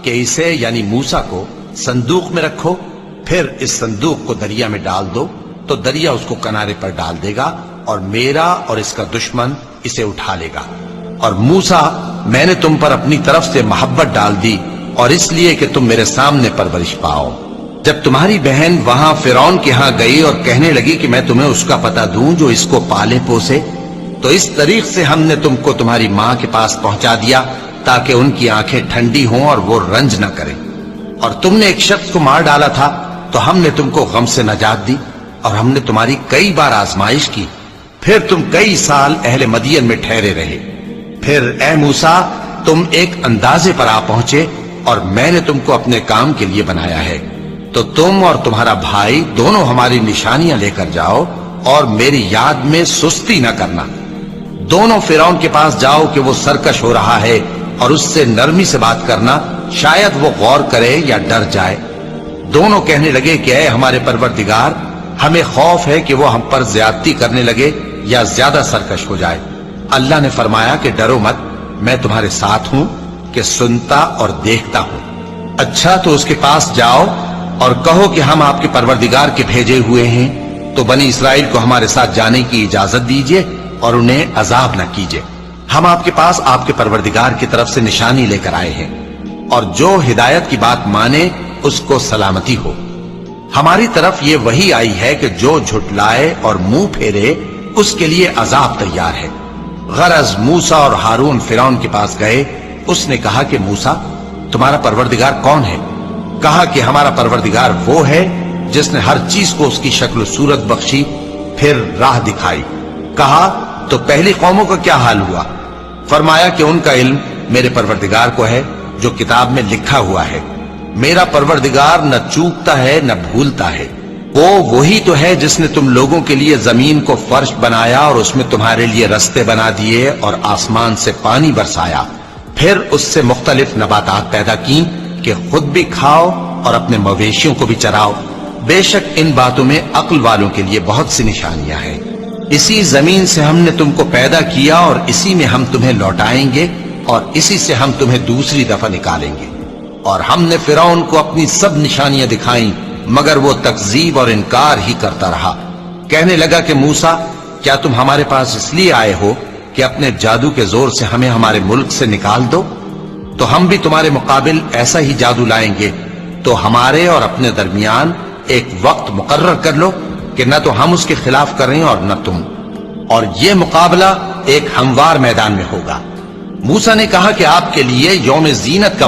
کہ اسے یعنی موسیٰ کو صندوق میں رکھو، پھر اس صندوق کو دریا میں ڈال دو تو دریا اس کو کنارے پر ڈال دے گا اور میرا اور اس کا دشمن اسے اٹھا لے گا۔ اور موسیٰ، میں نے تم پر اپنی طرف سے محبت ڈال دی اور اس لیے کہ تم میرے سامنے پرورش پاؤ۔ جب تمہاری بہن وہاں فرعون کے ہاں گئی اور کہنے لگی کہ میں تمہیں اس کا پتہ دوں جو اس کو پالے پوسے، تو اس طریق سے ہم نے تم کو تمہاری ماں کے پاس پہنچا دیا تاکہ ان کی آنکھیں ٹھنڈی ہوں اور وہ رنج نہ کریں۔ اور تم نے ایک شخص کو مار ڈالا تھا تو ہم نے تم کو غم سے نجات دی، اور ہم نے تمہاری کئی بار آزمائش کی، پھر تم کئی سال اہل مدین میں ٹھہرے رہے۔ پھر اے موسیٰ، تم ایک اندازے پر آ پہنچے اور میں نے تم کو اپنے کام کے لیے بنایا ہے، تو تم اور تمہارا بھائی دونوں ہماری نشانیاں لے کر جاؤ اور میری یاد میں سستی نہ کرنا۔ دونوں فرعون کے پاس جاؤ کہ وہ سرکش ہو رہا ہے، اور اس سے نرمی سے بات کرنا، شاید وہ غور کرے یا ڈر جائے۔ دونوں کہنے لگے کہ اے ہمارے پروردگار، ہمیں خوف ہے کہ وہ ہم پر زیادتی کرنے لگے یا زیادہ سرکش ہو جائے۔ اللہ نے فرمایا کہ ڈرو مت، میں تمہارے ساتھ ہوں کہ سنتا اور دیکھتا ہوں۔ اچھا تو اس کے پاس جاؤ اور کہو کہ ہم آپ کے پروردگار کے بھیجے ہوئے ہیں، تو بنی اسرائیل کو ہمارے ساتھ جانے کی اجازت دیجیے اور انہیں عذاب نہ کیجیے۔ ہم آپ کے پاس آپ کے پروردگار کی طرف سے نشانی لے کر آئے ہیں، اور جو ہدایت کی بات مانے اس کو سلامتی ہو۔ ہماری طرف یہ وحی آئی ہے کہ جو جھٹلائے اور منہ پھیرے اس کے لیے عذاب تیار ہے۔ غرض موسیٰ اور ہارون فرعون کے پاس گئے۔ اس نے کہا کہ موسیٰ، تمہارا پروردگار کون ہے؟ کہا کہ ہمارا پروردگار وہ ہے جس نے ہر چیز کو اس کی شکل و صورت بخشی، پھر راہ دکھائی۔ کہا تو پہلی قوموں کا کیا حال ہوا؟ فرمایا کہ ان کا علم میرے پروردگار کو ہے جو کتاب میں لکھا ہوا ہے۔ میرا پروردگار نہ چوکتا ہے نہ بھولتا ہے۔ وہ وہی تو ہے جس نے تم لوگوں کے لیے زمین کو فرش بنایا اور اس میں تمہارے لیے رستے بنا دیے اور آسمان سے پانی برسایا، پھر اس سے مختلف نباتات پیدا کی کہ خود بھی کھاؤ اور اپنے مویشیوں کو بھی چراؤ۔ بے شک ان باتوں میں عقل والوں کے لیے بہت سی نشانیاں ہیں۔ اسی زمین سے ہم نے تم کو پیدا کیا اور اسی میں ہم تمہیں لوٹائیں گے اور اسی سے ہم تمہیں دوسری دفعہ نکالیں گے۔ اور ہم نے فرعون کو اپنی سب نشانیاں دکھائیں، مگر وہ تکذیب اور انکار ہی کرتا رہا۔ کہنے لگا کہ موسیٰ، کیا تم ہمارے پاس اس لیے آئے ہو کہ اپنے جادو کے زور سے ہمیں ہمارے ملک سے نکال دو؟ تو ہم بھی تمہارے مقابل ایسا ہی جادو لائیں گے، تو ہمارے اور اپنے درمیان ایک وقت مقرر کر لو کہ نہ تو ہم اس کے خلاف کریں اور نہ تم، اور یہ مقابلہ ایک ہموار میدان میں ہوگا۔ موسیٰ نے کہا کہ آپ کے لیے یوم زینت کا